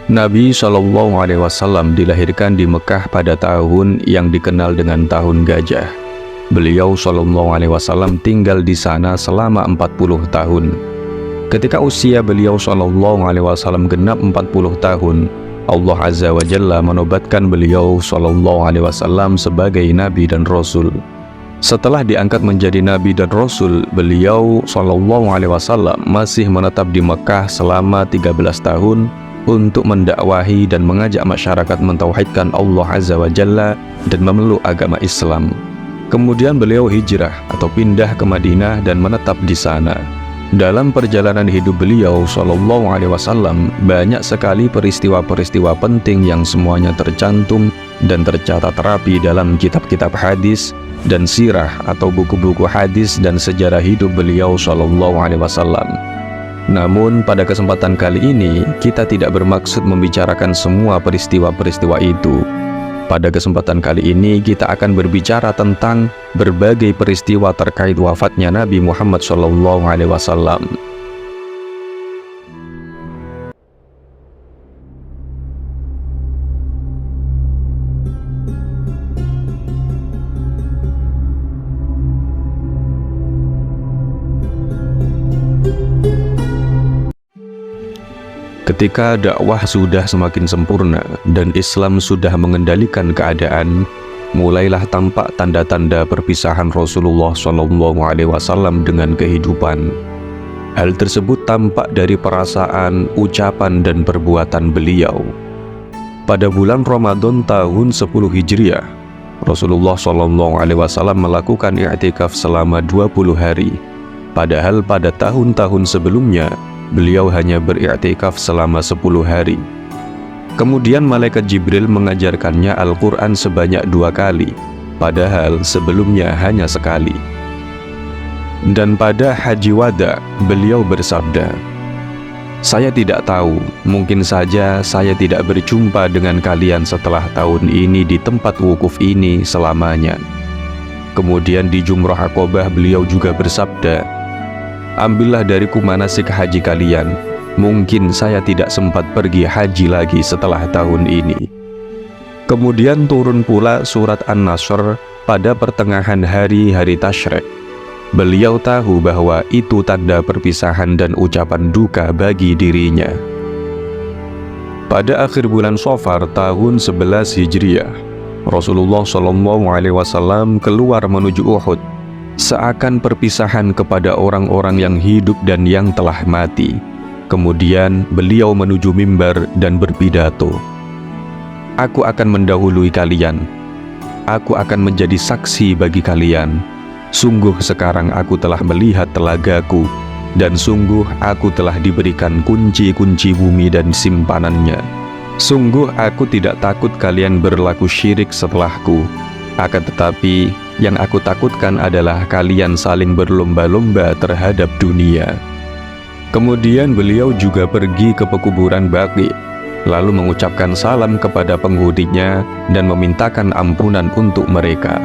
Nabi Shallallahu Alaihi Wasallam dilahirkan di Mekah pada tahun yang dikenal dengan tahun gajah. Beliau Shallallahu Alaihi Wasallam tinggal di sana selama 40 tahun. Ketika usia beliau Shallallahu Alaihi Wasallam genap 40 tahun, Allah Azza wa Jalla menobatkan beliau Shallallahu Alaihi Wasallam sebagai Nabi dan Rasul. Setelah diangkat menjadi Nabi dan Rasul, beliau Shallallahu Alaihi Wasallam masih menetap di Mekah selama 13 tahun untuk mendakwahi dan mengajak masyarakat mentauhidkan Allah Azza wa Jalla dan memeluk agama Islam. Kemudian beliau hijrah atau pindah ke Madinah dan menetap di sana. Dalam perjalanan hidup beliau Shallallahu Alaihi Wasallam, banyak sekali peristiwa-peristiwa penting yang semuanya tercantum dan tercatat rapi dalam kitab-kitab hadis dan sirah atau buku-buku hadis dan sejarah hidup beliau Shallallahu Alaihi Wasallam. Namun pada kesempatan kali ini kita tidak bermaksud membicarakan semua peristiwa-peristiwa itu. Pada kesempatan kali ini kita akan berbicara tentang berbagai peristiwa terkait wafatnya Nabi Muhammad SAW. Ketika dakwah sudah semakin sempurna dan Islam sudah mengendalikan keadaan, mulailah tampak tanda-tanda perpisahan Rasulullah SAW dengan kehidupan. Hal tersebut tampak dari perasaan, ucapan, dan perbuatan beliau. Pada bulan Ramadan tahun 10 Hijriah, Rasulullah SAW melakukan i'tikaf selama 20 hari. Padahal pada tahun-tahun sebelumnya, beliau hanya beriktikaf selama 10 hari. Kemudian malaikat Jibril mengajarkannya Al-Quran sebanyak 2 kali, padahal sebelumnya hanya sekali. Dan pada Haji Wada, beliau bersabda, "Saya tidak tahu, mungkin saja saya tidak berjumpa dengan kalian setelah tahun ini di tempat wukuf ini selamanya." Kemudian di Jumrah Aqobah beliau juga bersabda, "Ambillah dariku manasik haji kalian. Mungkin saya tidak sempat pergi haji lagi setelah tahun ini." Kemudian turun pula surat An-Nasr pada pertengahan hari Tasyrik. Beliau tahu bahwa itu tanda perpisahan dan ucapan duka bagi dirinya. Pada akhir bulan Shafar tahun 11 Hijriah, Rasulullah SAW keluar menuju Uhud, seakan perpisahan kepada orang-orang yang hidup dan yang telah mati. Kemudian beliau menuju mimbar dan berpidato, "Aku akan mendahului kalian. Aku akan menjadi saksi bagi kalian. Sungguh sekarang aku telah melihat telagaku, dan sungguh aku telah diberikan kunci-kunci bumi dan simpanannya. Sungguh aku tidak takut kalian berlaku syirik setelahku. Akan tetapi yang aku takutkan adalah kalian saling berlomba-lomba terhadap dunia." Kemudian beliau juga pergi ke pekuburan Baqi, lalu mengucapkan salam kepada penghuninya dan memintakan ampunan untuk mereka.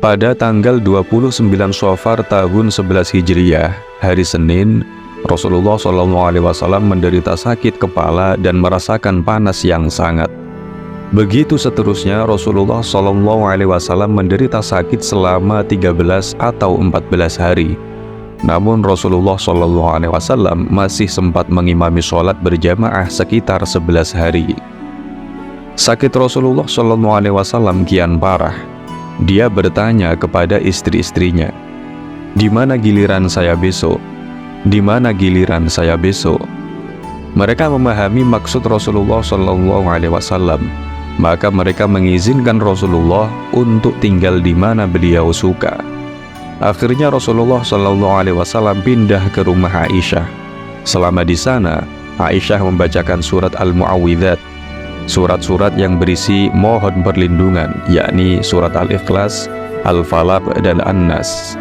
Pada tanggal 29 Shafar tahun 11 Hijriah, hari Senin, Rasulullah SAW menderita sakit kepala dan merasakan panas yang sangat. Begitu seterusnya, Rasulullah SAW menderita sakit selama 13 atau 14 hari. Namun Rasulullah SAW masih sempat mengimami sholat berjamaah sekitar 11 hari. Sakit Rasulullah SAW kian parah. Dia bertanya kepada istri-istrinya, "Di mana giliran saya besok? Di mana giliran saya besok?" Mereka memahami maksud Rasulullah SAW. Maka mereka mengizinkan Rasulullah untuk tinggal di mana beliau suka. Akhirnya Rasulullah SAW pindah ke rumah Aisyah. Selama di sana, Aisyah membacakan surat Al-Mu'awwidzat, surat-surat yang berisi mohon perlindungan, yakni surat Al-Ikhlas, Al-Falaq, dan An-Nas.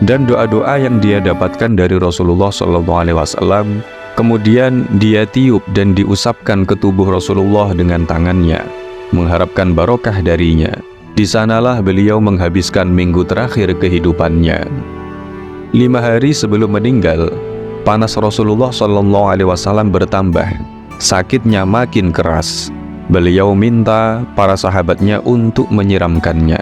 Dan doa-doa yang dia dapatkan dari Rasulullah SAW, kemudian dia tiup dan diusapkan ke tubuh Rasulullah dengan tangannya, mengharapkan barokah darinya. Di sanalah beliau menghabiskan minggu terakhir kehidupannya. 5 hari sebelum meninggal, panas Rasulullah SAW bertambah. Sakitnya makin keras. Beliau minta para sahabatnya untuk menyiramkannya.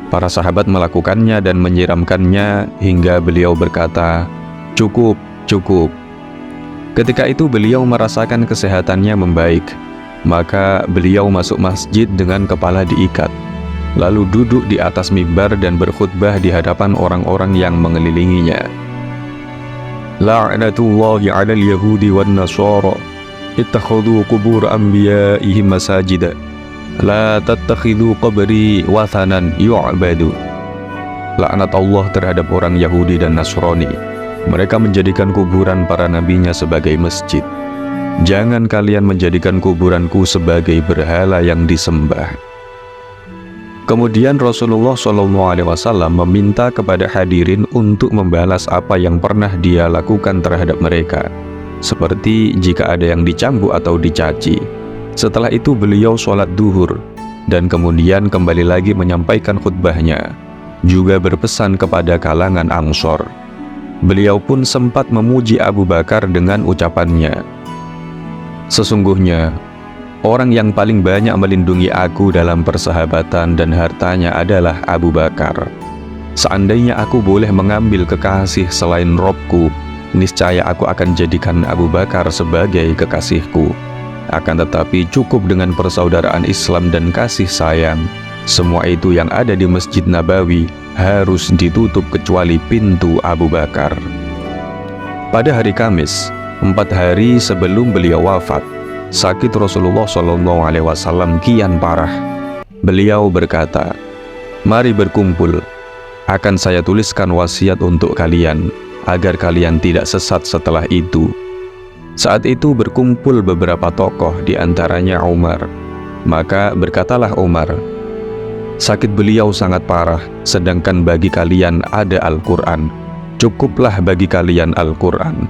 Para sahabat melakukannya dan menyiramkannya hingga beliau berkata, "Cukup, cukup." Ketika itu beliau merasakan kesehatannya membaik. Maka beliau masuk masjid dengan kepala diikat, lalu duduk di atas mimbar dan berkhutbah di hadapan orang-orang yang mengelilinginya. La'natullahi 'alal yahudi wan nasara ittakhadhu qubur anbiya'ihim masajida la tattakhidhu qabri wathanan yu'badu. Laknat Allah terhadap orang Yahudi dan Nasrani. Mereka menjadikan kuburan para nabinya sebagai masjid. Jangan kalian menjadikan kuburanku sebagai berhala yang disembah. Kemudian Rasulullah SAW meminta kepada hadirin untuk membalas apa yang pernah dia lakukan terhadap mereka, seperti jika ada yang dicambuk atau dicaci. Setelah itu beliau sholat duhur, dan kemudian kembali lagi menyampaikan khutbahnya, juga berpesan kepada kalangan Ansor. Beliau pun sempat memuji Abu Bakar dengan ucapannya, "Sesungguhnya, orang yang paling banyak melindungi aku dalam persahabatan dan hartanya adalah Abu Bakar. Seandainya aku boleh mengambil kekasih selain Robku, niscaya aku akan jadikan Abu Bakar sebagai kekasihku. Akan tetapi cukup dengan persaudaraan Islam dan kasih sayang. Semua itu yang ada di Masjid Nabawi harus ditutup kecuali pintu Abu Bakar." Pada hari Kamis, 4 hari sebelum beliau wafat, sakit Rasulullah SAW kian parah. Beliau berkata, "Mari berkumpul, akan saya tuliskan wasiat untuk kalian, agar kalian tidak sesat setelah itu." Saat itu berkumpul beberapa tokoh, di antaranya Umar. Maka berkatalah Umar, "Sakit beliau sangat parah, sedangkan bagi kalian ada Al-Quran. Cukuplah bagi kalian Al-Quran."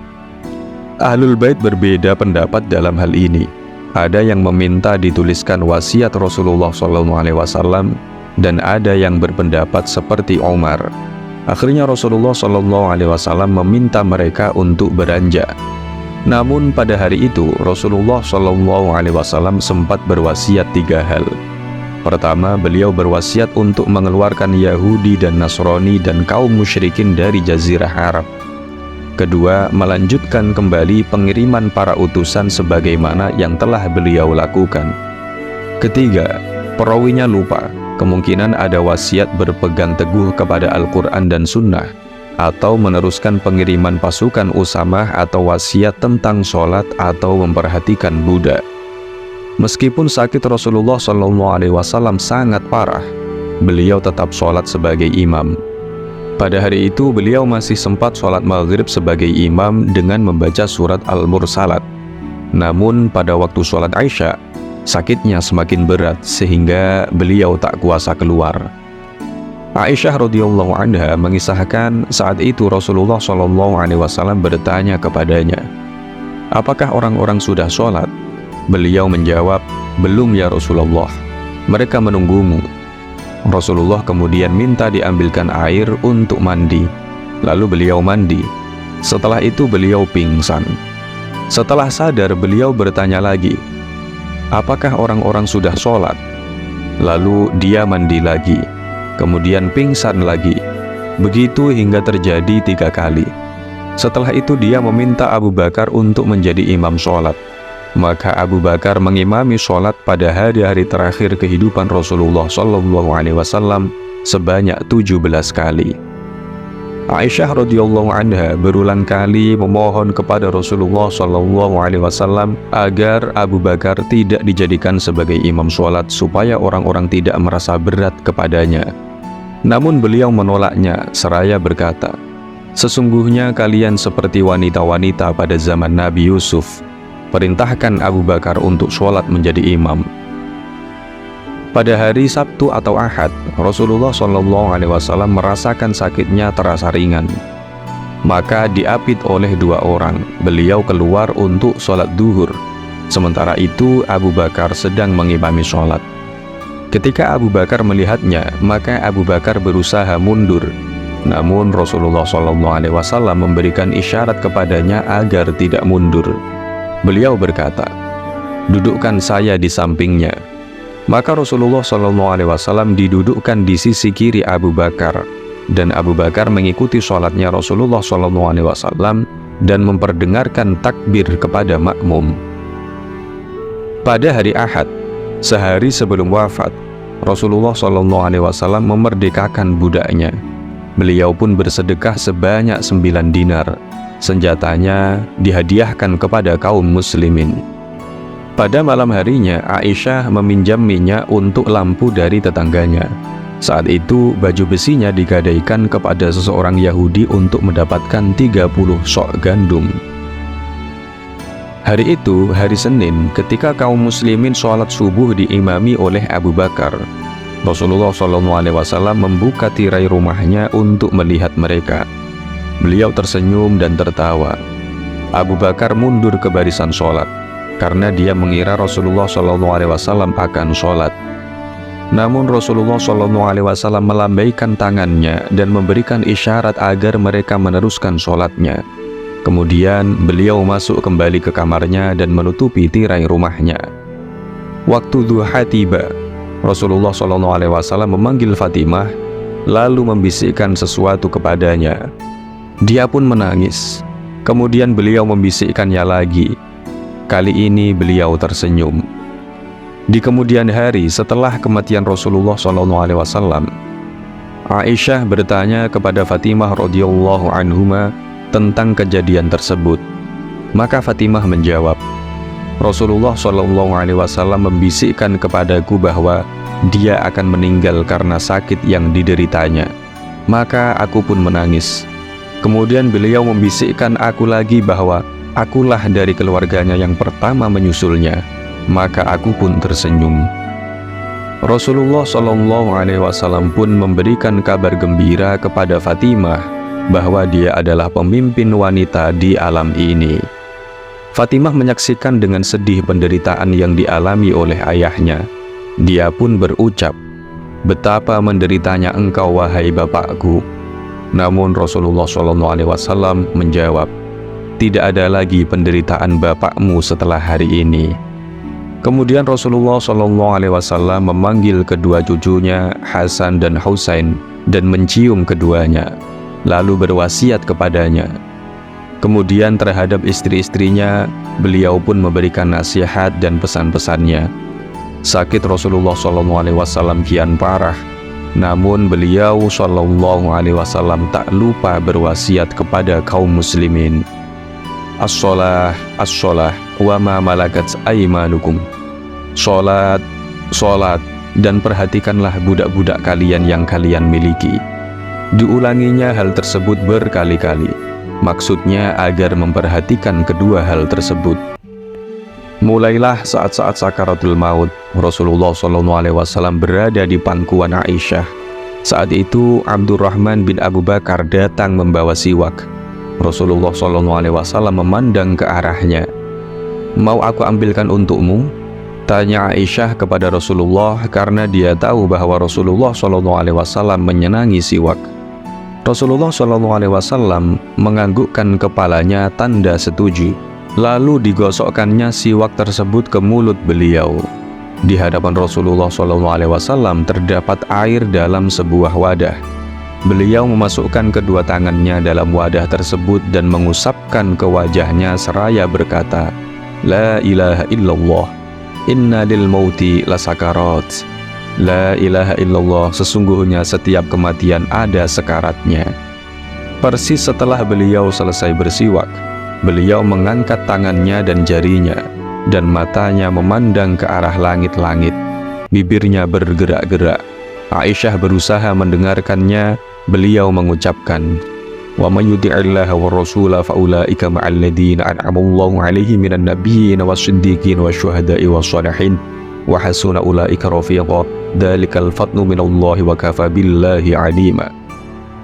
Ahlul Bait berbeda pendapat dalam hal ini. Ada yang meminta dituliskan wasiat Rasulullah SAW, dan ada yang berpendapat seperti Umar. Akhirnya Rasulullah SAW meminta mereka untuk beranjak. Namun pada hari itu Rasulullah SAW sempat berwasiat 3 hal. Pertama, beliau berwasiat untuk mengeluarkan Yahudi dan Nasrani dan kaum musyrikin dari Jazirah Arab. Kedua, melanjutkan kembali pengiriman para utusan sebagaimana yang telah beliau lakukan. Ketiga, perawinya lupa. Kemungkinan ada wasiat berpegang teguh kepada Al-Quran dan Sunnah, atau meneruskan pengiriman pasukan Usamah, atau wasiat tentang sholat atau memperhatikan budak. Meskipun sakit Rasulullah SAW sangat parah, beliau tetap sholat sebagai imam. Pada hari itu beliau masih sempat sholat maghrib sebagai imam dengan membaca surat Al-Mursalat. Namun pada waktu sholat Isya, sakitnya semakin berat sehingga beliau tak kuasa keluar. Aisyah radhiyallahu anha mengisahkan saat itu Rasulullah SAW bertanya kepadanya, "Apakah orang-orang sudah sholat?" Beliau menjawab, "Belum ya Rasulullah, mereka menunggumu." Rasulullah kemudian minta diambilkan air untuk mandi. Lalu beliau mandi. Setelah itu beliau pingsan. Setelah sadar beliau bertanya lagi, "Apakah orang-orang sudah sholat?" Lalu dia mandi lagi, kemudian pingsan lagi. Begitu hingga terjadi 3 kali. Setelah itu dia meminta Abu Bakar untuk menjadi imam sholat. Maka Abu Bakar mengimami sholat pada hari-hari terakhir kehidupan Rasulullah SAW sebanyak 17 kali. Aisyah radhiyallahu anha berulang kali memohon kepada Rasulullah SAW agar Abu Bakar tidak dijadikan sebagai imam sholat supaya orang-orang tidak merasa berat kepadanya. Namun beliau menolaknya seraya berkata, "Sesungguhnya kalian seperti wanita-wanita pada zaman Nabi Yusuf. Perintahkan Abu Bakar untuk sholat menjadi imam." Pada hari Sabtu atau Ahad, Rasulullah SAW merasakan sakitnya terasa ringan. Maka diapit oleh 2 orang, beliau keluar untuk sholat duhur. Sementara itu Abu Bakar sedang mengimami sholat. Ketika Abu Bakar melihatnya, maka Abu Bakar berusaha mundur. Namun Rasulullah SAW memberikan isyarat kepadanya agar tidak mundur. Beliau berkata, dudukkan saya di sampingnya." Maka Rasulullah SAW didudukkan di sisi kiri Abu Bakar, dan Abu Bakar mengikuti sholatnya Rasulullah SAW dan memperdengarkan takbir kepada makmum. Pada hari Ahad, sehari sebelum wafat, Rasulullah SAW memerdekakan budaknya. Beliau pun bersedekah sebanyak 9 dinar. Senjatanya dihadiahkan kepada kaum muslimin. Pada malam harinya, Aisyah meminjam minyak untuk lampu dari tetangganya. Saat itu, baju besinya digadaikan kepada seseorang Yahudi untuk mendapatkan 30 sok gandum. Hari itu, hari Senin, ketika kaum muslimin sholat subuh diimami oleh Abu Bakar, Rasulullah SAW membuka tirai rumahnya untuk melihat mereka. Beliau tersenyum dan tertawa. Abu Bakar mundur ke barisan sholat, karena dia mengira Rasulullah SAW akan sholat. Namun Rasulullah SAW melambaikan tangannya dan memberikan isyarat agar mereka meneruskan sholatnya. Kemudian beliau masuk kembali ke kamarnya dan menutupi tirai rumahnya. Waktu duha tiba, Rasulullah SAW memanggil Fatimah, lalu membisikkan sesuatu kepadanya. Dia pun menangis. Kemudian beliau membisikkannya lagi. Kali ini beliau tersenyum. Di kemudian hari setelah kematian Rasulullah SAW, Aisyah bertanya kepada Fatimah radhiyallahu anhuma tentang kejadian tersebut. Maka Fatimah menjawab, "Rasulullah SAW membisikkan kepadaku bahwa dia akan meninggal karena sakit yang dideritanya. Maka aku pun menangis. Kemudian beliau membisikkan aku lagi bahwa akulah dari keluarganya yang pertama menyusulnya. Maka aku pun tersenyum." Rasulullah SAW pun memberikan kabar gembira kepada Fatimah bahwa dia adalah pemimpin wanita di alam ini. Fatimah menyaksikan dengan sedih penderitaan yang dialami oleh ayahnya. Dia pun berucap, "Betapa menderitanya engkau wahai bapakku." Namun Rasulullah SAW menjawab, "Tidak ada lagi penderitaan bapakmu setelah hari ini." Kemudian Rasulullah SAW memanggil kedua cucunya Hasan dan Husain dan mencium keduanya, lalu berwasiat kepadanya. Kemudian terhadap istri-istrinya, beliau pun memberikan nasihat dan pesan-pesannya. Sakit Rasulullah SAW kian parah, namun beliau SAW tak lupa berwasiat kepada kaum muslimin. As-sholah, as-sholah, wa ma malakat aymanukum. Sholat, sholat, dan perhatikanlah budak-budak kalian yang kalian miliki. Diulanginya hal tersebut berkali-kali. Maksudnya agar memperhatikan kedua hal tersebut. Mulailah saat-saat sakaratul maut, Rasulullah SAW berada di pangkuan Aisyah. Saat itu Abdurrahman bin Abu Bakar datang membawa siwak. Rasulullah SAW memandang ke arahnya. "Mau aku ambilkan untukmu?" tanya Aisyah kepada Rasulullah, karena dia tahu bahwa Rasulullah SAW menyenangi siwak. Rasulullah SAW menganggukkan kepalanya tanda setuju. Lalu digosokkannya siwak tersebut ke mulut beliau. Di hadapan Rasulullah SAW terdapat air dalam sebuah wadah. Beliau memasukkan kedua tangannya dalam wadah tersebut dan mengusapkan ke wajahnya seraya berkata, "La ilaha illallah, inna lil mauti lasakarat." La ilaha illallah, sesungguhnya setiap kematian ada sekaratnya. Persis setelah beliau selesai bersiwak, beliau mengangkat tangannya dan jarinya, dan matanya memandang ke arah langit-langit. Bibirnya bergerak-gerak. Aisyah berusaha mendengarkannya. Beliau mengucapkan, "Wa may yuti'illaha war rasula fa ulaika ma'al ladzina an'ama Allahu 'alaihim minan nabiyyin wash-shiddiqin wasyuhada'i wash-shalihin wa hasuna ulaika rafiqa. Dzalikal fadlu minallahi wa kafa billahi 'alima."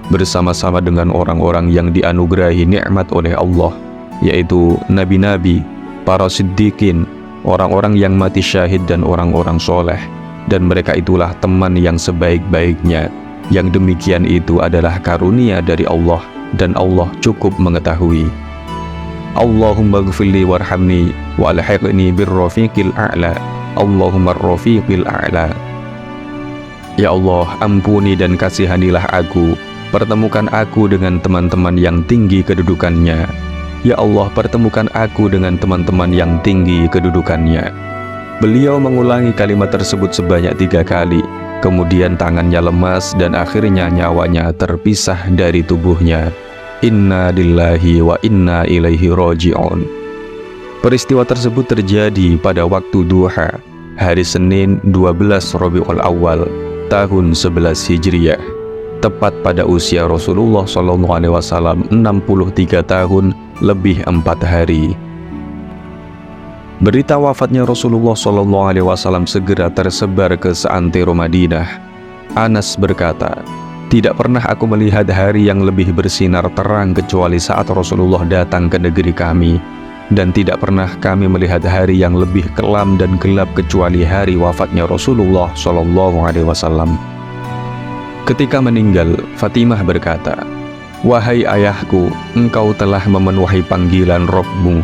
Bersama-sama dengan orang-orang yang dianugerahi nikmat oleh Allah, yaitu nabi-nabi, para siddiqin, orang-orang yang mati syahid, dan orang-orang soleh. Dan mereka itulah teman yang sebaik-baiknya. Yang demikian itu adalah karunia dari Allah, dan Allah cukup mengetahui. Allahumma ighfirli warhamni walhiqni birrafiqil a'la. Allahumma rafiqil a'la. Ya Allah, ampuni dan kasihanilah aku, pertemukan aku dengan teman-teman yang tinggi kedudukannya. Ya Allah, pertemukan aku dengan teman-teman yang tinggi kedudukannya. Beliau mengulangi kalimat tersebut sebanyak 3 kali. Kemudian tangannya lemas dan akhirnya nyawanya terpisah dari tubuhnya. Inna lillahi wa inna ilaihi raji'un. Peristiwa tersebut terjadi pada waktu duha, hari Senin 12 Rabiul Awal, tahun 11 Hijriah, tepat pada usia Rasulullah SAW 63 tahun lebih 4 hari. Berita wafatnya Rasulullah SAW segera tersebar ke seantero Madinah. Anas berkata, "Tidak pernah aku melihat hari yang lebih bersinar terang kecuali saat Rasulullah datang ke negeri kami, dan tidak pernah kami melihat hari yang lebih kelam dan gelap kecuali hari wafatnya Rasulullah SAW." Ketika meninggal, Fatimah berkata, "Wahai ayahku, engkau telah memenuhi panggilan Rabb-Mu.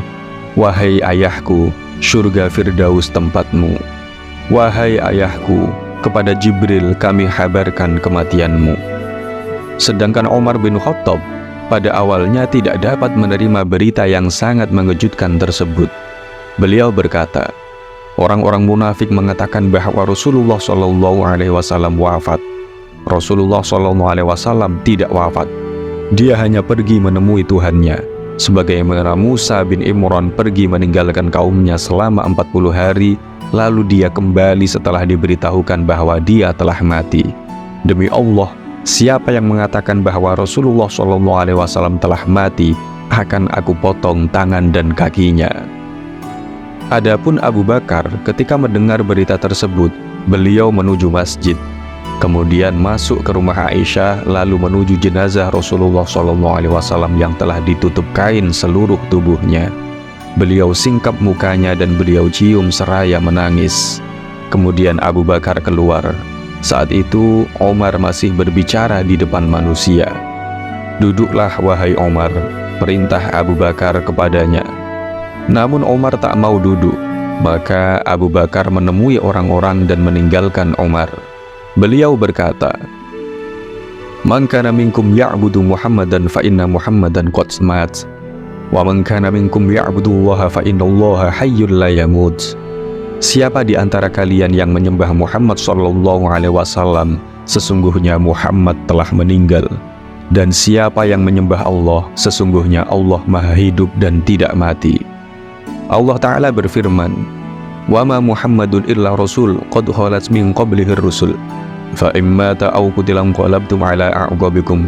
Wahai ayahku, surga Firdaus tempatmu. Wahai ayahku, kepada Jibril kami habarkan kematianmu." Sedangkan Umar bin Khattab pada awalnya tidak dapat menerima berita yang sangat mengejutkan tersebut. Beliau berkata, orang-orang munafik mengatakan bahwa Rasulullah SAW wafat. Rasulullah SAW tidak wafat. Dia hanya pergi menemui Tuhannya, sebagaimana Musa bin Imran pergi meninggalkan kaumnya selama 40 hari, lalu dia kembali setelah diberitahukan bahwa dia telah mati. Demi Allah, siapa yang mengatakan bahwa Rasulullah SAW telah mati, akan aku potong tangan dan kakinya. Adapun Abu Bakar, ketika mendengar berita tersebut, beliau menuju masjid, kemudian masuk ke rumah Aisyah, lalu menuju jenazah Rasulullah SAW yang telah ditutup kain seluruh tubuhnya. Beliau singkap mukanya dan beliau cium seraya menangis. Kemudian Abu Bakar keluar. Saat itu Omar masih berbicara di depan manusia. "Duduklah wahai Omar," perintah Abu Bakar kepadanya. Namun Omar tak mau duduk. Maka Abu Bakar menemui orang-orang dan meninggalkan Omar. Beliau berkata, "Man kana minkum ya'budu Muhammadan fa inna Muhammadan qad mat, wa man kana minkum ya'budu Allaha fa innallaha hayyul la yamut." Siapa di antara kalian yang menyembah Muhammad SAW, sesungguhnya Muhammad telah meninggal. Dan siapa yang menyembah Allah, sesungguhnya Allah Maha Hidup dan tidak mati. Allah Ta'ala berfirman, "Wa ma Muhammadun illa rasul qad khalat min qablihi rusul, fa imma ta'aw qutilan qalabtum ala a'qabikum,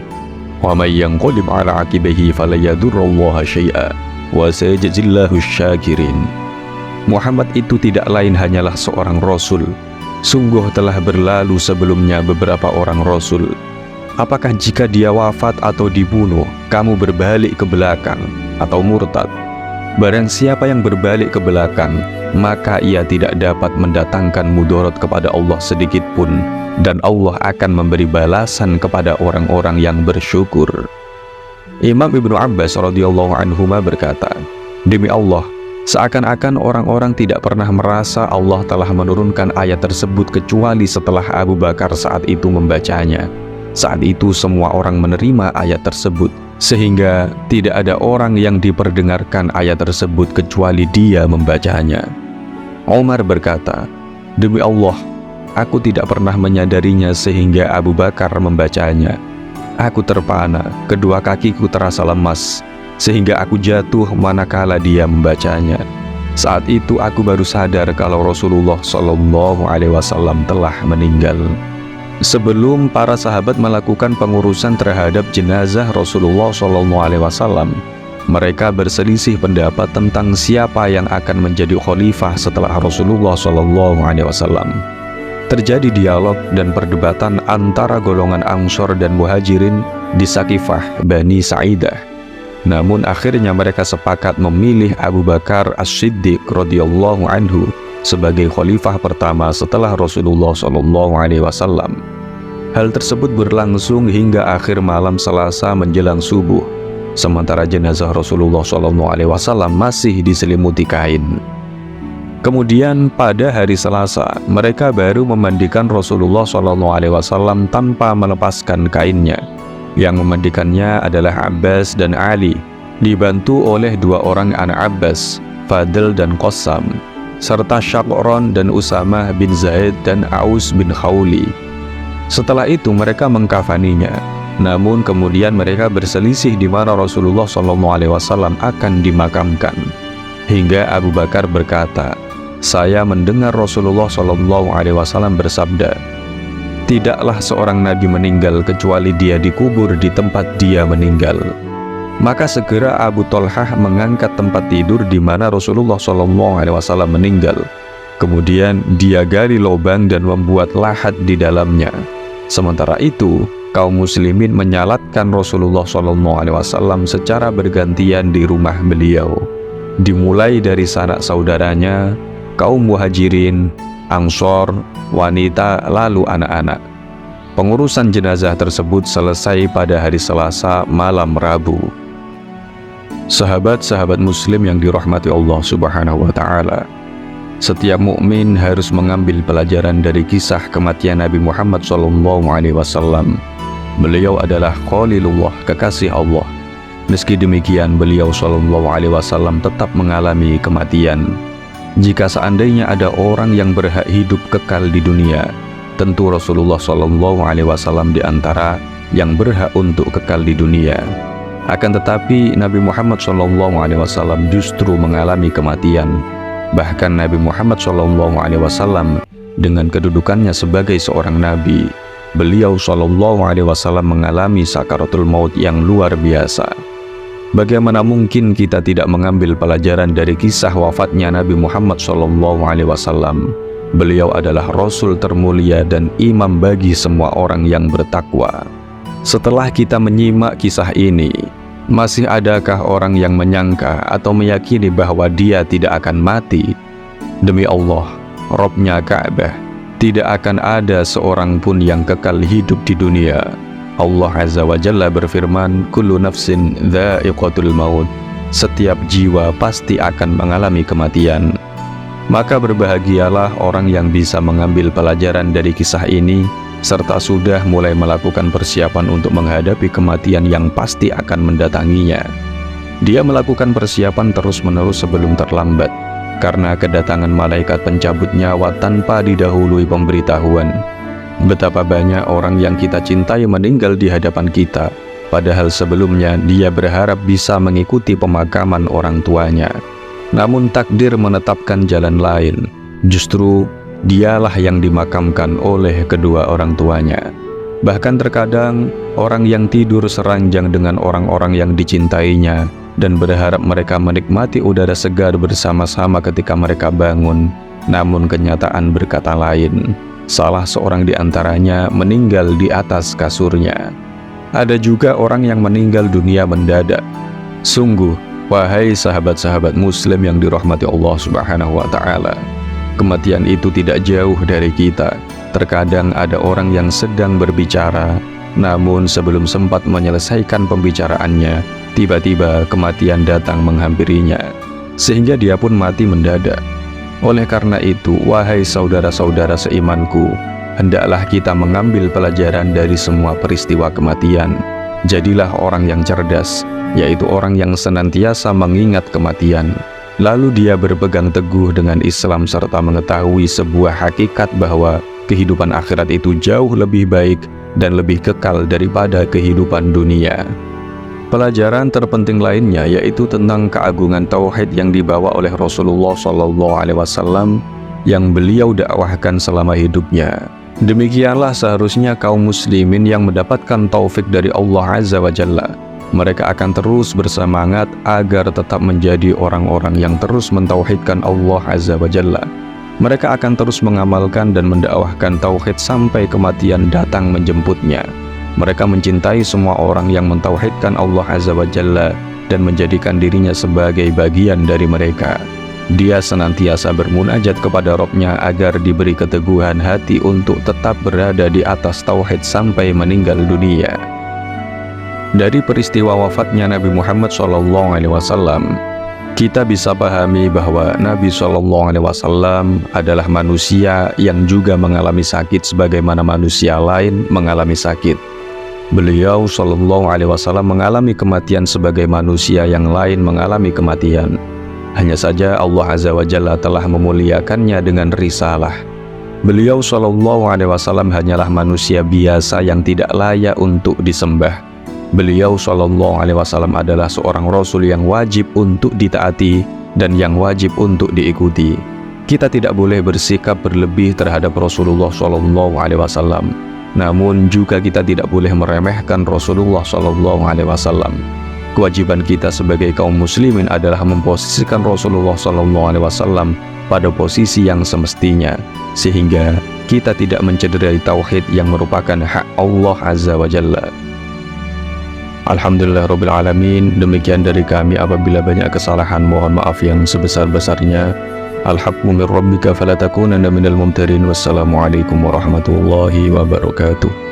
wa may yanqalib ala aqibihi fala yadurrullaha syai'a, wa sayajzillahu syakirin." Muhammad itu tidak lain hanyalah seorang Rasul. Sungguh telah berlalu sebelumnya beberapa orang Rasul. Apakah jika dia wafat atau dibunuh, kamu berbalik ke belakang atau murtad? Barang siapa yang berbalik ke belakang, maka ia tidak dapat mendatangkan mudarat kepada Allah sedikit pun, dan Allah akan memberi balasan kepada orang-orang yang bersyukur. Imam Ibnu Abbas radhiyallahu anhuma berkata, "Demi Allah, seakan-akan orang-orang tidak pernah merasa Allah telah menurunkan ayat tersebut kecuali setelah Abu Bakar saat itu membacanya. Saat itu semua orang menerima ayat tersebut, sehingga tidak ada orang yang diperdengarkan ayat tersebut kecuali dia membacanya." Umar berkata, "Demi Allah, aku tidak pernah menyadarinya sehingga Abu Bakar membacanya. Aku terpana, kedua kakiku terasa lemas, sehingga aku jatuh manakala dia membacanya. Saat itu aku baru sadar kalau Rasulullah SAW telah meninggal." Sebelum para sahabat melakukan pengurusan terhadap jenazah Rasulullah SAW, mereka berselisih pendapat tentang siapa yang akan menjadi khalifah setelah Rasulullah SAW. Terjadi dialog dan perdebatan antara golongan Ansor dan Muhajirin di Sakifah Bani Sa'idah. Namun akhirnya mereka sepakat memilih Abu Bakar As-Siddiq radhiyallahu anhu sebagai khalifah pertama setelah Rasulullah SAW. Hal tersebut berlangsung hingga akhir malam Selasa menjelang subuh. sementara jenazah Rasulullah SAW masih diselimuti kain. Kemudian pada hari Selasa, mereka baru memandikan Rasulullah SAW tanpa melepaskan kainnya. Yang memandikannya adalah Abbas dan Ali, dibantu oleh dua orang anak Abbas, Fadl dan Qassam, serta Syaqron dan Usamah bin Zaid dan Aus bin Khawli. Setelah itu mereka mengkafaninya. Namun kemudian mereka berselisih di mana Rasulullah SAW akan dimakamkan. Hingga Abu Bakar berkata, "Saya mendengar Rasulullah SAW bersabda, tidaklah seorang nabi meninggal kecuali dia dikubur di tempat dia meninggal." Maka segera Abu Thalhah mengangkat tempat tidur di mana Rasulullah SAW meninggal. Kemudian dia gali lubang dan membuat lahat di dalamnya. Sementara itu, kaum muslimin menyalatkan Rasulullah SAW secara bergantian di rumah beliau, dimulai dari sanak saudaranya, kaum muhajirin, ansor, wanita, lalu anak-anak. Pengurusan jenazah tersebut selesai pada hari Selasa malam Rabu. Sahabat-sahabat muslim yang dirahmati Allah Subhanahu wa Ta'ala, setiap mukmin harus mengambil pelajaran dari kisah kematian Nabi Muhammad SAW. Beliau adalah Khalilullah, kekasih Allah. Meski demikian, beliau SAW tetap mengalami kematian. Jika seandainya ada orang yang berhak hidup kekal di dunia, tentu Rasulullah SAW di antara yang berhak untuk kekal di dunia. Akan tetapi Nabi Muhammad SAW justru mengalami kematian. Bahkan Nabi Muhammad SAW dengan kedudukannya sebagai seorang nabi, beliau SAW mengalami sakaratul maut yang luar biasa. Bagaimana mungkin kita tidak mengambil pelajaran dari kisah wafatnya Nabi Muhammad SAW? Beliau adalah Rasul termulia dan imam bagi semua orang yang bertakwa. Setelah kita menyimak kisah ini, masih adakah orang yang menyangka atau meyakini bahwa dia tidak akan mati? Demi Allah, Robnya Ka'bah, tidak akan ada seorang pun yang kekal hidup di dunia. Allah Azza wa Jalla berfirman, "Kullu nafsin dha'iqatul maut." Setiap jiwa pasti akan mengalami kematian. Maka berbahagialah orang yang bisa mengambil pelajaran dari kisah ini, serta sudah mulai melakukan persiapan untuk menghadapi kematian yang pasti akan mendatanginya. Dia melakukan persiapan terus-menerus sebelum terlambat, karena kedatangan malaikat pencabut nyawa tanpa didahului pemberitahuan. Betapa banyak orang yang kita cintai meninggal di hadapan kita, padahal sebelumnya dia berharap bisa mengikuti pemakaman orang tuanya. Namun takdir menetapkan jalan lain. Justru dialah yang dimakamkan oleh kedua orang tuanya. Bahkan terkadang orang yang tidur seranjang dengan orang-orang yang dicintainya dan berharap mereka menikmati udara segar bersama-sama ketika mereka bangun, namun kenyataan berkata lain. Salah seorang di antaranya meninggal di atas kasurnya. Ada juga orang yang meninggal dunia mendadak. Sungguh, wahai sahabat-sahabat muslim yang dirahmati Allah Subhanahu wa Ta'ala, kematian itu tidak jauh dari kita. Terkadang ada orang yang sedang berbicara, namun sebelum sempat menyelesaikan pembicaraannya, tiba-tiba kematian datang menghampirinya, sehingga dia pun mati mendadak. Oleh karena itu, wahai saudara-saudara seimanku, hendaklah kita mengambil pelajaran dari semua peristiwa kematian. Jadilah orang yang cerdas, yaitu orang yang senantiasa mengingat kematian. Lalu dia berpegang teguh dengan Islam serta mengetahui sebuah hakikat bahwa kehidupan akhirat itu jauh lebih baik dan lebih kekal daripada kehidupan dunia. Pelajaran terpenting lainnya yaitu tentang keagungan tauhid yang dibawa oleh Rasulullah SAW yang beliau dakwahkan selama hidupnya. Demikianlah seharusnya kaum muslimin yang mendapatkan taufik dari Allah Azza wa Jalla. Mereka akan terus bersemangat agar tetap menjadi orang-orang yang terus mentauhidkan Allah Azza wa Jalla. Mereka akan terus mengamalkan dan mendakwahkan tauhid sampai kematian datang menjemputnya. Mereka mencintai semua orang yang mentauhidkan Allah Azza wa Jalla dan menjadikan dirinya sebagai bagian dari mereka. Dia senantiasa bermunajat kepada Rabb-Nya agar diberi keteguhan hati untuk tetap berada di atas tauhid sampai meninggal dunia. Dari peristiwa wafatnya Nabi Muhammad SAW, kita bisa pahami bahwa Nabi SAW adalah manusia yang juga mengalami sakit sebagaimana manusia lain mengalami sakit. Beliau SAW mengalami kematian sebagai manusia yang lain mengalami kematian. Hanya saja Allah Azza wa Jalla telah memuliakannya dengan risalah. Beliau SAW hanyalah manusia biasa yang tidak layak untuk disembah. Beliau SAW adalah seorang Rasul yang wajib untuk ditaati dan yang wajib untuk diikuti. Kita tidak boleh bersikap berlebih terhadap Rasulullah SAW. Namun juga kita tidak boleh meremehkan Rasulullah SAW. Kewajiban kita sebagai kaum muslimin adalah memposisikan Rasulullah SAW pada posisi yang semestinya, sehingga kita tidak mencederai tauhid yang merupakan hak Allah Azza wa Jalla. Alhamdulillah Rabbil Alamin. Demikian dari kami. Apabila banyak kesalahan, mohon maaf yang sebesar-besarnya. Al-haqqu min rabbika fala takunanna minal mumtarin. Wassalamualaikum warahmatullahi wabarakatuh.